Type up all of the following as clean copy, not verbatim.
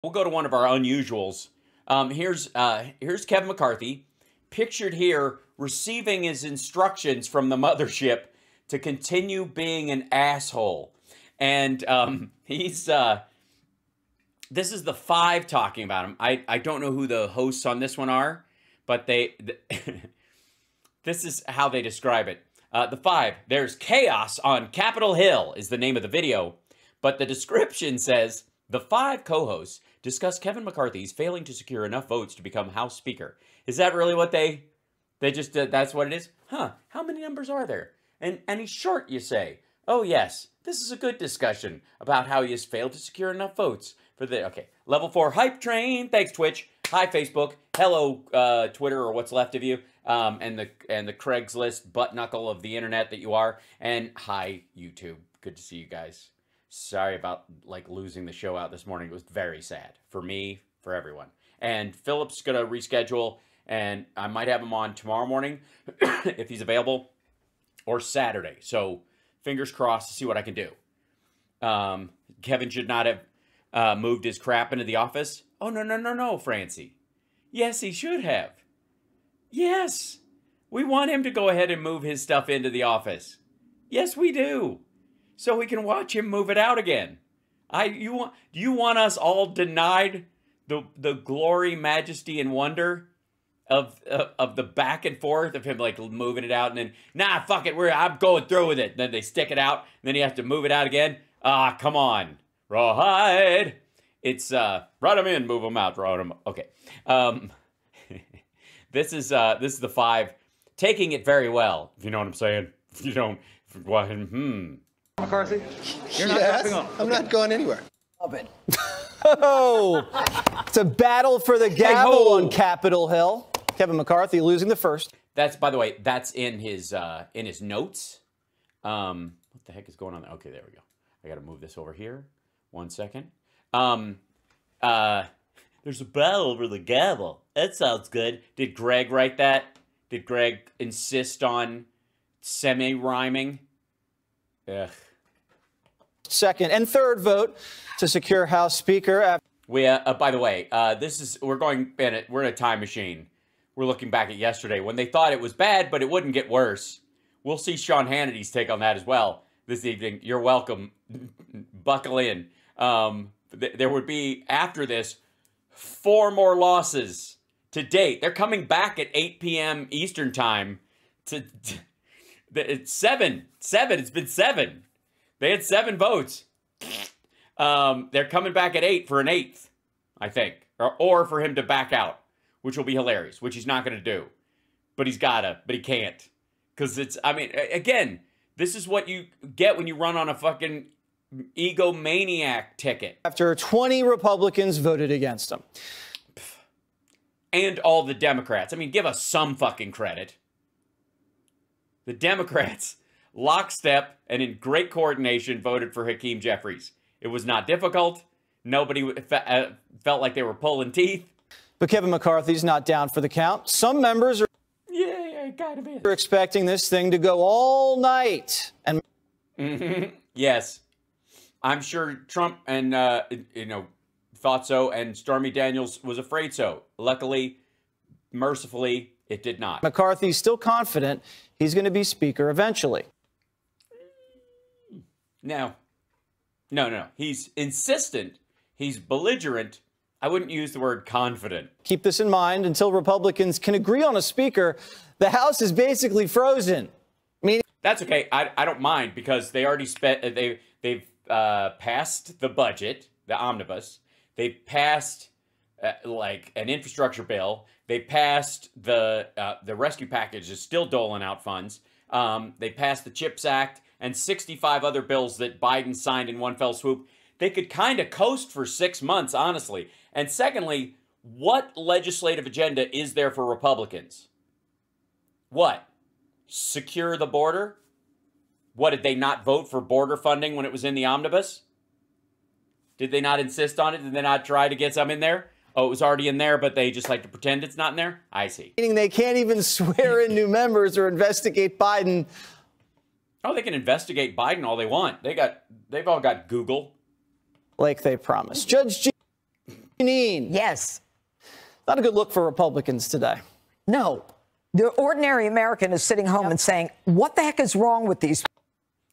We'll go to one of our unusuals. Here's Kevin McCarthy, pictured here receiving his instructions from the mothership to continue being an asshole. And this is the Five talking about him. I don't know who the hosts on this one are, but this is how they describe it. The Five, there's chaos on Capitol Hill is the name of the video, but the description says, the Five co-hosts discuss Kevin McCarthy's failing to secure enough votes to become House Speaker. Is that really what they just, that's what it is? Huh, how many numbers are there? And he's short, you say. Oh yes, this is a good discussion about how he has failed to secure enough votes for the, okay. Level 4 hype train, thanks Twitch. Hi Facebook, hello Twitter or what's left of you. And the Craigslist butt knuckle of the internet that you are. And hi YouTube, good to see you guys. Sorry about like losing the show out this morning. It was very sad for me, for everyone. And Philip's gonna reschedule, and I might have him on tomorrow morning if he's available, or Saturday. So fingers crossed to see what I can do. Kevin should not have moved his crap into the office. Oh no, Francie. Yes, he should have. Yes, we want him to go ahead and move his stuff into the office. Yes, we do. So we can watch him move it out again. Do you want us all denied the glory, majesty, and wonder of the back and forth of him like moving it out and then, nah, fuck it, I'm going through with it. And then they stick it out, and then he has to move it out again. Ah, come on, rawhide. It's run him in, move him out, run him. Okay, this is the Five taking it very well. If you know what I'm saying. If you don't, McCarthy, you're not dropping off. I'm not going anywhere. Love it. Oh, it's a battle for the gavel on Capitol Hill. Kevin McCarthy losing the first. That's, by the way, that's in his notes. What the heck is going on there? Okay, there we go. I got to move this over here. 1 second. There's a battle over the gavel. That sounds good. Did Greg write that? Did Greg insist on semi-rhyming? Ugh. Second and third vote to secure House Speaker. We, by the way, we're in a time machine. We're looking back at yesterday when they thought it was bad, but it wouldn't get worse. We'll see Sean Hannity's take on that as well this evening. You're welcome. Buckle in. There would be, after this, 4 more losses to date. They're coming back at 8 p.m. Eastern time. It's 7. It's been 7. They had 7 votes. They're coming back at 8 for an 8th, I think. Or for him to back out, which will be hilarious, which he's not going to do. But he's gotta, but he can't. Because it's, I mean, again, this is what you get when you run on a fucking egomaniac ticket. After 20 Republicans voted against him. And all the Democrats. I mean, give us some fucking credit. The Democrats, lockstep and in great coordination, voted for Hakeem Jeffries. It was not difficult. Nobody felt like they were pulling teeth. But Kevin McCarthy's not down for the count. Some members are kind of is. Expecting this thing to go all night. And yes, I'm sure Trump and thought so, and Stormy Daniels was afraid so. Luckily, mercifully, it did not. McCarthy's still confident he's going to be Speaker eventually. No. He's insistent. He's belligerent. I wouldn't use the word confident. Keep this in mind. Until Republicans can agree on a Speaker, the House is basically frozen. That's okay. I don't mind, because they already they've passed the budget, the omnibus. They passed like an infrastructure bill. They passed the rescue package is still doling out funds. They passed the CHIPS Act and 65 other bills that Biden signed in one fell swoop. They could kind of coast for 6 months, honestly. And secondly, what legislative agenda is there for Republicans? What? Secure the border? What, did they not vote for border funding when it was in the omnibus? Did they not insist on it? Did they not try to get some in there? Oh, it was already in there, but they just like to pretend it's not in there? I see. Meaning they can't even swear in new members or investigate Biden. Oh, they can investigate Biden all they want. They've all got Google. Like they promised. Judge G. Yes. Not a good look for Republicans today. No. The ordinary American is sitting home and saying, what the heck is wrong with these?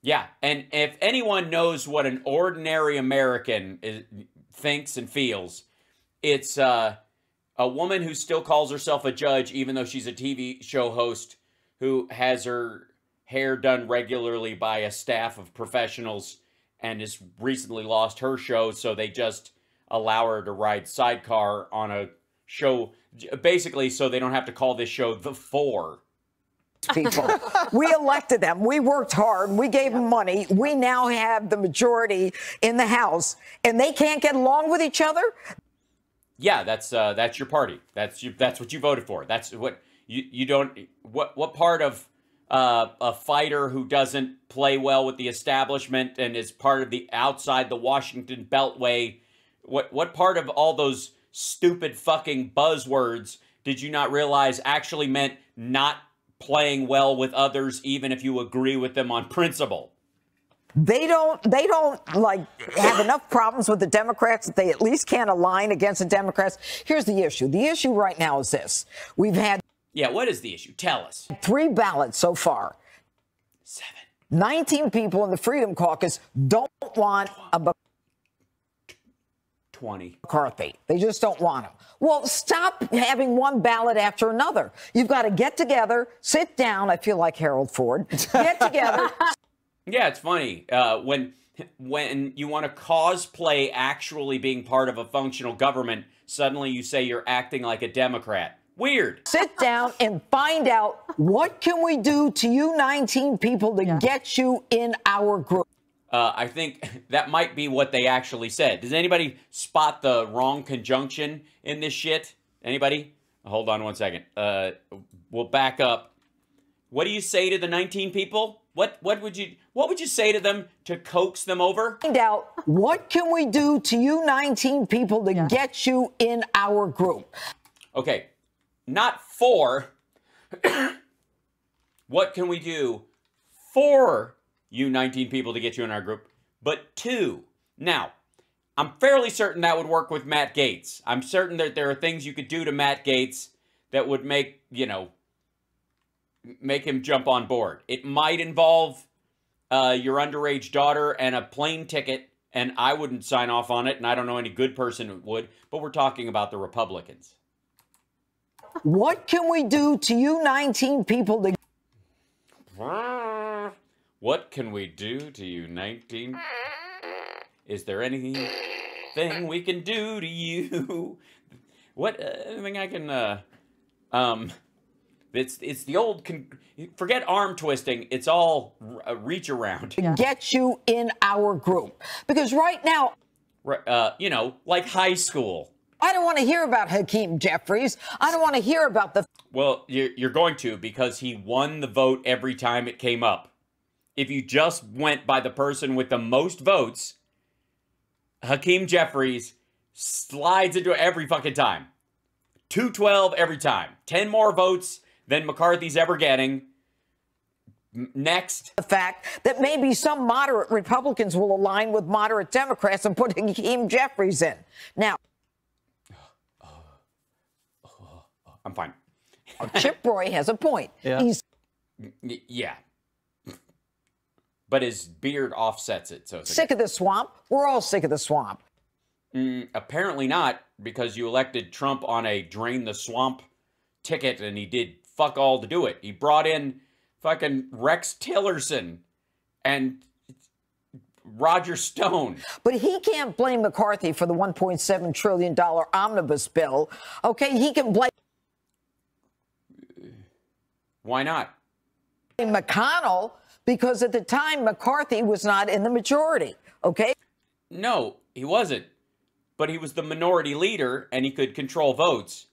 Yeah, and if anyone knows what an ordinary American thinks and feels, it's a woman who still calls herself a judge, even though she's a TV show host who has her hair done regularly by a staff of professionals and has recently lost her show, so they just allow her to ride sidecar on a show, basically so they don't have to call this show The Four. People. We elected them. We worked hard. We gave them money. We now have the majority in the House, and they can't get along with each other? Yeah, that's your party. That's what you voted for. That's what you don't. What part of a fighter who doesn't play well with the establishment and is part of the outside the Washington Beltway? What part of all those stupid fucking buzzwords did you not realize actually meant not playing well with others, even if you agree with them on principle? They don't like have enough problems with the Democrats that they at least can't align against the Democrats. Here's the issue. The issue right now is this. We've had... Yeah, what is the issue? Tell us. 3 ballots so far. 7. 19 people in the Freedom Caucus don't want a 20. McCarthy. They just don't want him. Well, stop having one ballot after another. You've got to get together, sit down. I feel like Harold Ford. Get together. Yeah, it's funny. When you want to cosplay actually being part of a functional government, suddenly you say you're acting like a Democrat. Weird. Sit down and find out what can we do to you 19 people to get you in our group. I think that might be what they actually said. Does anybody spot the wrong conjunction in this shit? Anybody? Hold on one second. We'll back up. What do you say to the 19 people? What would you say to them to coax them over? Find out what can we do to you 19 people to get you in our group. Okay, not for. What can we do for you 19 people to get you in our group, but 2. Now, I'm fairly certain that would work with Matt Gaetz. I'm certain that there are things you could do to Matt Gaetz that would make him jump on board. It might involve your underage daughter and a plane ticket, and I wouldn't sign off on it, and I don't know any good person who would, but we're talking about the Republicans. What can we do to you 19 people to... What can we do to you, 19? Is there anything we can do to you? What anything I can? It's the old. Forget arm twisting. It's all reach around. Get you in our group, because right now, like high school. I don't want to hear about Hakeem Jeffries. I don't want to hear about the... Well, you're going to, because he won the vote every time it came up. If you just went by the person with the most votes, Hakeem Jeffries slides into it every fucking time. 212 every time. 10 more votes than McCarthy's ever getting. Next. The fact that maybe some moderate Republicans will align with moderate Democrats and put Hakeem Jeffries in. Now, I'm fine. Chip Roy has a point. Yeah. But his beard offsets it. So sick of the swamp? We're all sick of the swamp. Apparently not, because you elected Trump on a drain the swamp ticket, and he did fuck all to do it. He brought in fucking Rex Tillerson and Roger Stone. But he can't blame McCarthy for the $1.7 trillion omnibus bill. Okay, he can blame... Why not? McConnell, because at the time, McCarthy was not in the majority, okay? No, he wasn't. But he was the minority leader, and he could control votes.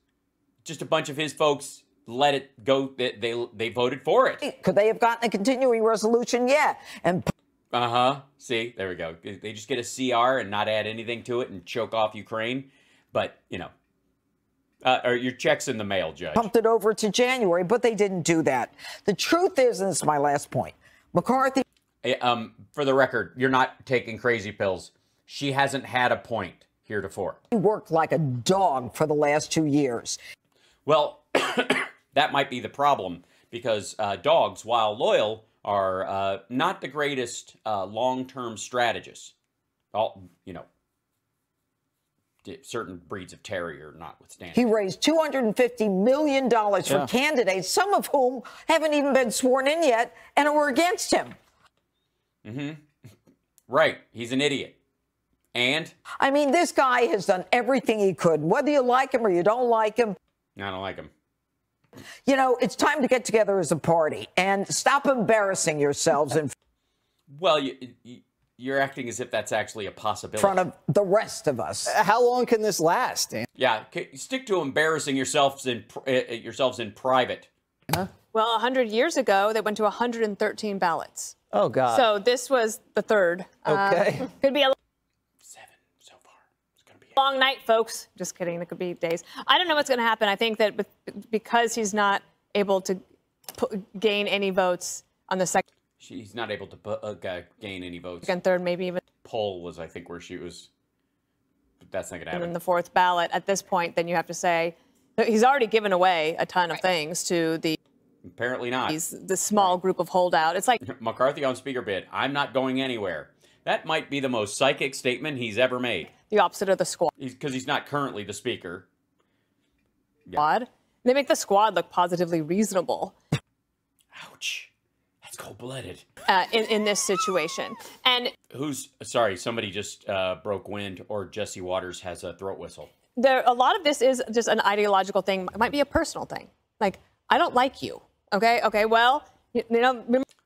Just a bunch of his folks let it go. They voted for it. Could they have gotten a continuing resolution? Yeah. And see, there we go. They just get a CR and not add anything to it and choke off Ukraine. But, or your check's in the mail, Judge. Pumped it over to January, but they didn't do that. The truth is, and this is my last point, McCarthy... For the record, you're not taking crazy pills. She hasn't had a point. heretofore. He worked like a dog for the last 2 years. Well, that might be the problem, because dogs, while loyal, are not the greatest long-term strategists. Certain breeds of terrier notwithstanding. He raised $250 million for candidates, some of whom haven't even been sworn in yet and were against him. Mm-hmm. Right. He's an idiot. And? I mean, this guy has done everything he could, whether you like him or you don't like him. I don't like him. You know, it's time to get together as a party and stop embarrassing yourselves in Well, you're acting as if that's actually a possibility. front of the rest of us. How long can this last, Dan? Yeah, stick to embarrassing yourselves in private. Well, 100 years ago, they went to 113 ballots. Oh, God. So this was the third. Okay. Could be a 7 so far. It's going to be long night, folks. Just kidding. It could be days. I don't know what's going to happen. I think that because he's not able to gain any votes on the second. She's not able to gain any votes. Second, third, maybe even. Poll was, I think, where she was. But that's not going to happen. And then the fourth ballot. At this point, then you have to say he's already given away a ton of things to the. Apparently not. The small group of holdout. It's like McCarthy on speaker bid. I'm not going anywhere. That might be the most psychic statement he's ever made. The opposite of the squad. Because he's not currently the speaker. Squad. Yeah. They make the squad look positively reasonable. Ouch. That's cold-blooded. In this situation. And sorry, somebody just broke wind, or Jesse Waters has a throat whistle. A lot of this is just an ideological thing. It might be a personal thing. Like, I don't like you. Okay, well,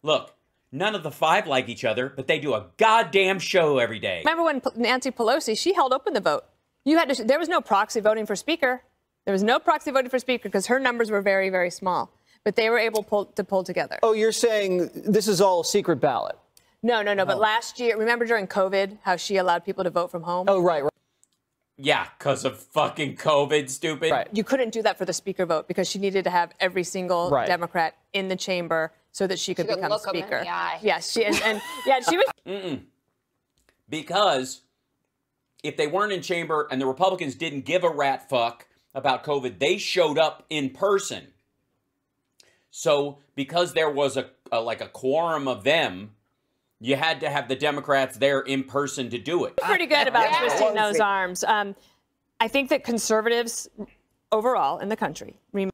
Look, none of the 5 like each other, but they do a goddamn show every day. Remember when Nancy Pelosi, she held open the vote. There was no proxy voting for speaker. There was no proxy voting for speaker because her numbers were very, very small. But they were able to pull together. Oh, you're saying this is all a secret ballot? No. But last year, remember during COVID, how she allowed people to vote from home? Oh, right. Yeah, because of fucking COVID, stupid. Right. You couldn't do that for the speaker vote because she needed to have every single Democrat in the chamber so that she could become speaker. Yes, she was. Because if they weren't in chamber and the Republicans didn't give a rat fuck about COVID, they showed up in person. So because there was a quorum of them, you had to have the Democrats there in person to do it. Pretty good about twisting those arms. I think that conservatives overall in the country remain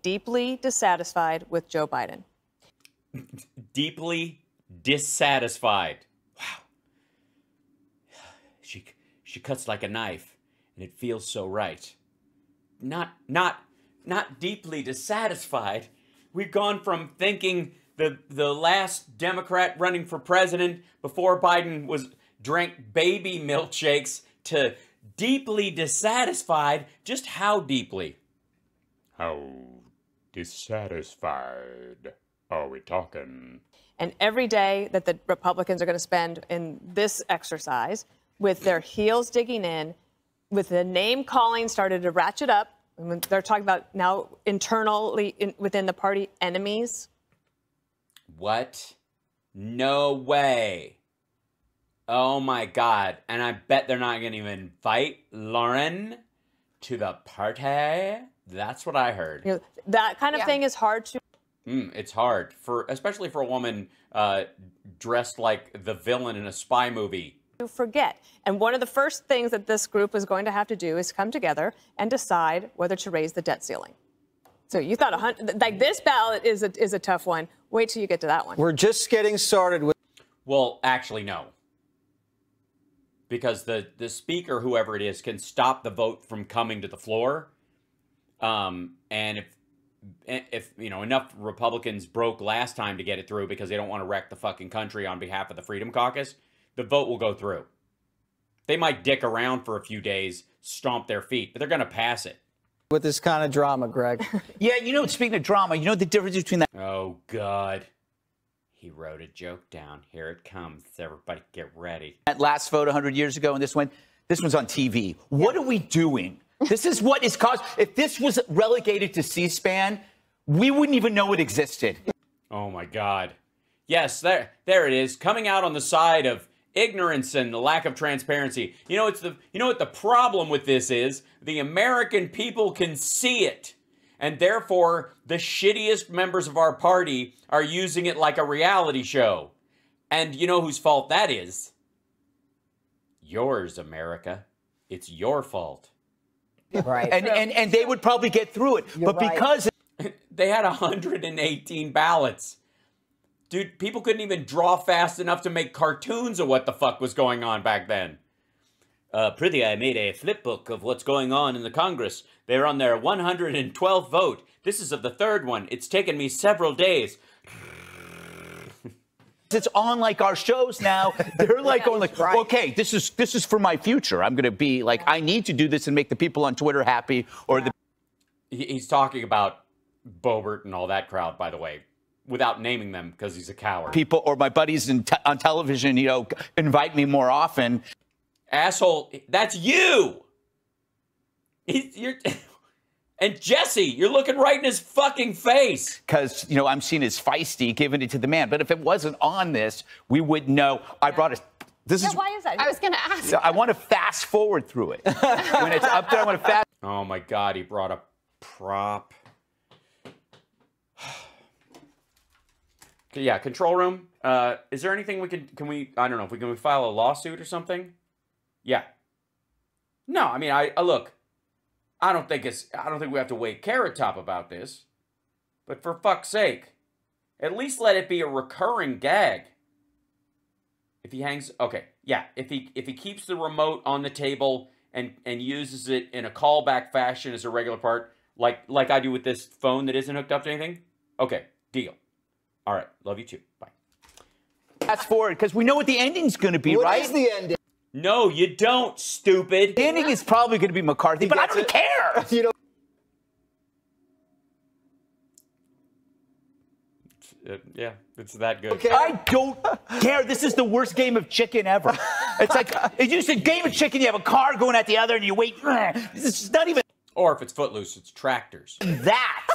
deeply dissatisfied with Joe Biden. Deeply dissatisfied. Wow. She cuts like a knife, and it feels so right. Not deeply dissatisfied. We've gone from thinking the last Democrat running for president before Biden drank baby milkshakes to deeply dissatisfied. Just how deeply? How dissatisfied are we talking? And every day that the Republicans are going to spend in this exercise with their heels digging in, with the name calling started to ratchet up. They're talking about now internally within the party enemies. What? No way. Oh, my God. And I bet they're not going to even invite Lauren to the party. That's what I heard. That kind of thing is hard to... It's hard, especially for a woman dressed like the villain in a spy movie. To forget. And one of the first things that this group is going to have to do is come together and decide whether to raise the debt ceiling. So you thought this ballot is a tough one. Wait till you get to that one. We're just getting started with. Well, actually, no. Because the speaker, whoever it is, can stop the vote from coming to the floor. And if enough Republicans broke last time to get it through because they don't want to wreck the fucking country on behalf of the Freedom Caucus, the vote will go through. They might dick around for a few days, stomp their feet, but they're going to pass it. With this kind of drama, Greg. Yeah, speaking of drama, you know the difference between that. Oh, God. He wrote a joke down. Here it comes. Everybody get ready. That last vote 100 years ago and this one's on TV. What are we doing? This is what is caused. If this was relegated to C-SPAN, we wouldn't even know it existed. Oh, my God. Yes, there it is. Coming out on the side of ignorance and the lack of transparency. You know, you know what the problem with this is? The American people can see it. And therefore, the shittiest members of our party are using it like a reality show. And you know whose fault that is? Yours, America. It's your fault. Right. And they would probably get through it. You're but right. because They had 118 ballots. Dude, people couldn't even draw fast enough to make cartoons of what the fuck was going on back then. Prithee, I made a flip book of what's going on in the Congress. They're on their 112th vote. This is of the third one. It's taken me several days. it's on like our shows now, they're like going like, okay, this is for my future. I'm going to be like, I need to do this and make the people on Twitter happy. Or He's talking about Boebert and all that crowd, by the way, without naming them because he's a coward. People or my buddies on television, you know, invite me more often. Asshole, that's you. And Jesse, you're looking right in his fucking face. Because, you know, I'm seen as feisty, giving it to the man. But if it wasn't on this, we would know. I brought a. Why is that? I was going to ask. I want to fast forward through it. When it's up there, I want to fast. Oh my God, he brought a prop. Yeah, control room. Is there anything we can we, I don't know, if we can file a lawsuit or something? Yeah. No, I mean, look, I don't think we have to wait Carrot Top about this. But for fuck's sake, at least let it be a recurring gag. If he hangs, okay, yeah, if he keeps the remote on the table and uses it in a callback fashion as a regular part, like I do with this phone that isn't hooked up to anything, okay, deal. All right, love you too. Bye. Fast forward, because we know what the ending's going to be, right? What is the ending? No, you don't, stupid. The ending is probably going to be McCarthy, but I don't care. You know. Yeah, it's that good. Okay. I don't care. This is the worst game of chicken ever. It's like, it's just a game of chicken. You have a car going at the other and you wait. It's not even Or if it's Footloose, it's tractors. that.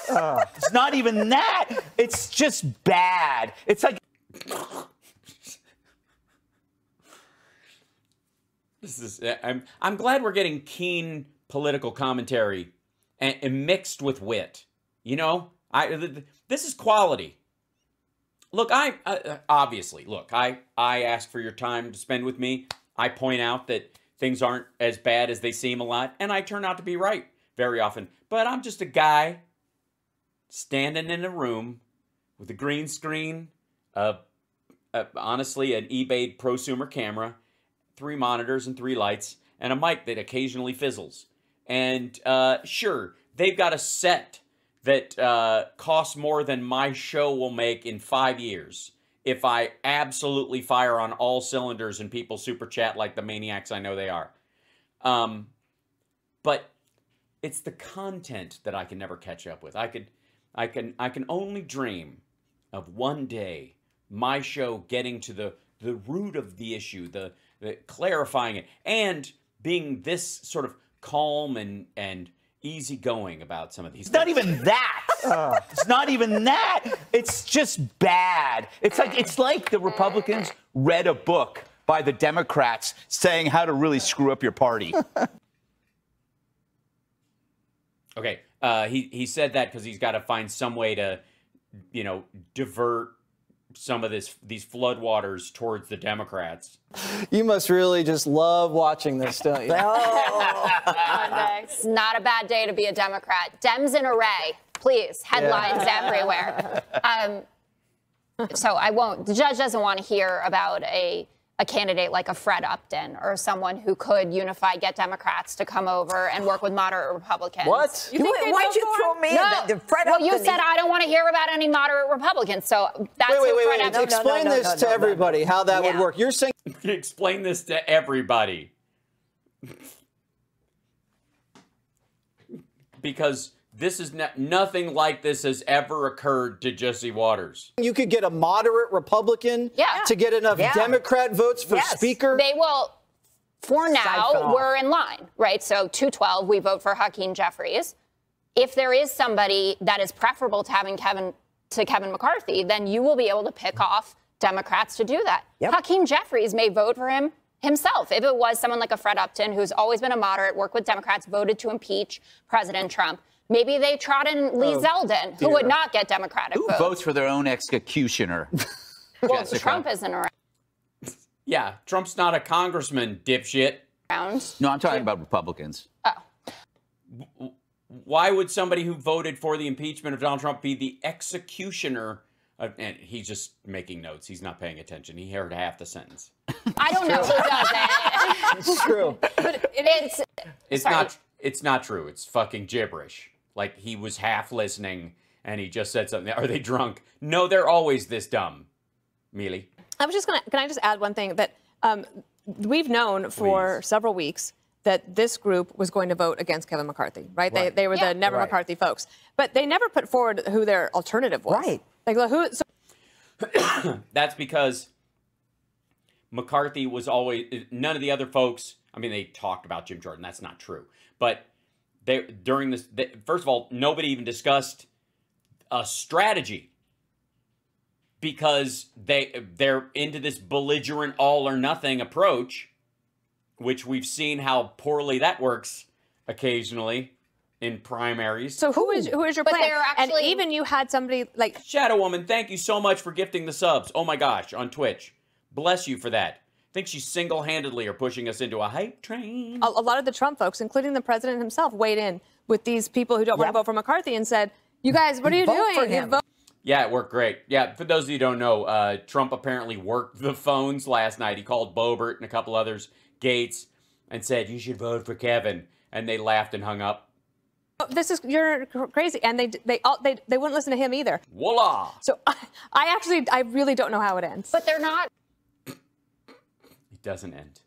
It's not even that. It's just bad. It's like. I'm glad we're getting keen political commentary and mixed with wit. You know, this is quality. Look, obviously, look, I ask for your time to spend with me. I point out that things aren't as bad as they seem a lot, and I turn out to be right very often. But I'm just a guy standing in a room with a green screen, honestly, an eBay prosumer camera, 3 monitors and 3 lights, and a mic that occasionally fizzles. And sure, they've got a set that costs more than my show will make in 5 years if I absolutely fire on all cylinders and people super chat like the maniacs I know they are. But it's the content that I can never catch up with. I can only dream of one day my show getting to the root of the issue, the clarifying it, and being this sort of calm and easygoing about some of these things. Not even that. It's not even that. It's just bad. It's like the Republicans read a book by the Democrats saying how to really screw up your party. Okay, he said that because he's got to find some way to, you know, divert some of these floodwaters towards the Democrats. You must really just love watching this, don't you? It's not a bad day to be a Democrat. Dems in array, please. Headlines everywhere. So I won't. The judge doesn't want to hear about a candidate like a Fred Upton or someone who could unify, get Democrats to come over and work with moderate Republicans. What? Why'd you throw me in? No. Fred Well, you Upton, said I don't want to hear about any moderate Republicans. So that's who Fred Upton. Explain this to everybody, how that would work. You're saying. Explain this to everybody. Because this is nothing like this has ever occurred to Jesse Waters. You could get a moderate Republican to get enough Democrat votes for Speaker? They will, for now, we're in line, right? So 212, we vote for Hakeem Jeffries. If there is somebody that is preferable to having Kevin McCarthy, then you will be able to pick off Democrats to do that. Yep. Hakeem Jeffries may vote for him himself. If it was someone like a Fred Upton, who's always been a moderate, worked with Democrats, voted to impeach President Trump, maybe they trot in Lee Zeldin, who would not get Democratic Who votes. votes for their own executioner? Well, Jessica. Trump isn't around. Yeah, Trump's not a congressman, dipshit. No, I'm talking about Republicans. Oh. Why would somebody who voted for the impeachment of Donald Trump be the executioner? And he's just making notes. He's not paying attention. He heard half the sentence. I don't know who does it. It's true. But It's not true. It's fucking gibberish. Like, he was half listening and he just said something. Are they drunk? No, they're always this dumb. Mealy. I was just going to, can I just add one thing that we've known for several weeks that this group was going to vote against Kevin McCarthy, right? They were the Never McCarthy folks. But they never put forward who their alternative was. Right. Like, who? So That's because McCarthy was always, none of the other folks, I mean, they talked about Jim Jordan. That's not true. But during this, first of all, nobody even discussed a strategy because they're into this belligerent all or nothing approach, which we've seen how poorly that works occasionally in primaries. So who is your But plan? they're actually- And even you had somebody like Shadow Woman, thank you so much for gifting the subs. Oh my gosh, on Twitch. Bless you for that. I think she single-handedly are pushing us into a hype train. a lot of the Trump folks, including the president himself, weighed in with these people who don't want to vote for McCarthy and said, "You guys, what are you Vote doing? for You him." vote." Yeah, it worked great. Yeah, for those of you who don't know, Trump apparently worked the phones last night. He called Boebert and a couple others, Gates, and said, "You should vote for Kevin." And they laughed and hung up. You're crazy, and they wouldn't listen to him either. Voila! So I really don't know how it ends. But they're not. It doesn't end.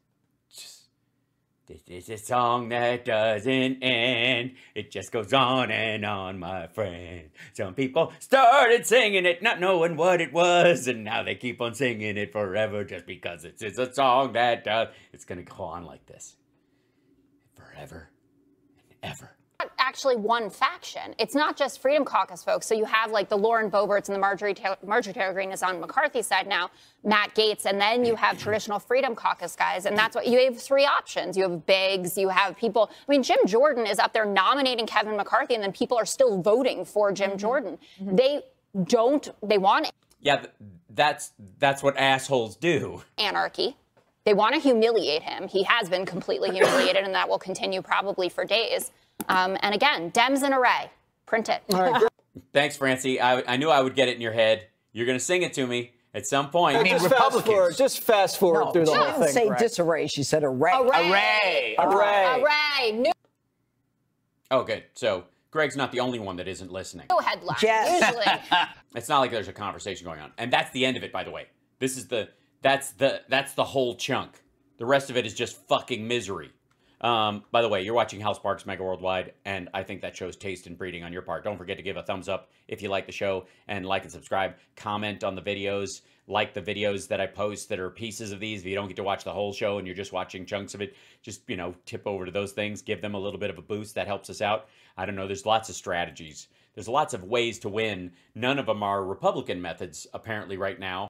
This is a song that doesn't end. It just goes on and on, my friend. Some people started singing it, not knowing what it was, and now they keep on singing it forever just because it's a song that does. It's going to go on like this. Forever and ever. Actually one faction. It's not just Freedom Caucus folks. So you have like the Lauren Boeberts and the Marjorie Taylor Greene is on McCarthy's side now, Matt Gaetz, and then you have traditional Freedom Caucus guys. And that's what you have three options. You have Biggs, you have people. I mean, Jim Jordan is up there nominating Kevin McCarthy, and then people are still voting for Jim Jordan. They want Yeah, that's what assholes do. anarchy. They want to humiliate him. He has been completely humiliated, and that will continue probably for days. And again, Dems in array. Print it. All right, Thanks, Francie. I knew I would get it in your head. You're going to sing it to me at some point. I mean, just fast forward No, through the she whole didn't thing. say Greg. disarray. She said array. Array. Array. Array. New Oh, good. So Greg's not the only one that isn't listening. headline. Yes. Usually. It's not like there's a conversation going on. And that's the end of it, by the way. That's the whole chunk. The rest of it is just fucking misery. By the way, you're watching House Sparks Mega Worldwide, and I think that shows taste and breeding on your part. Don't forget to give a thumbs up if you like the show, and like and subscribe. Comment on the videos. Like the videos that I post that are pieces of these. If you don't get to watch the whole show and you're just watching chunks of it, just, tip over to those things. Give them a little bit of a boost. That helps us out. I don't know. There's lots of strategies. There's lots of ways to win. None of them are Republican methods, apparently, right now.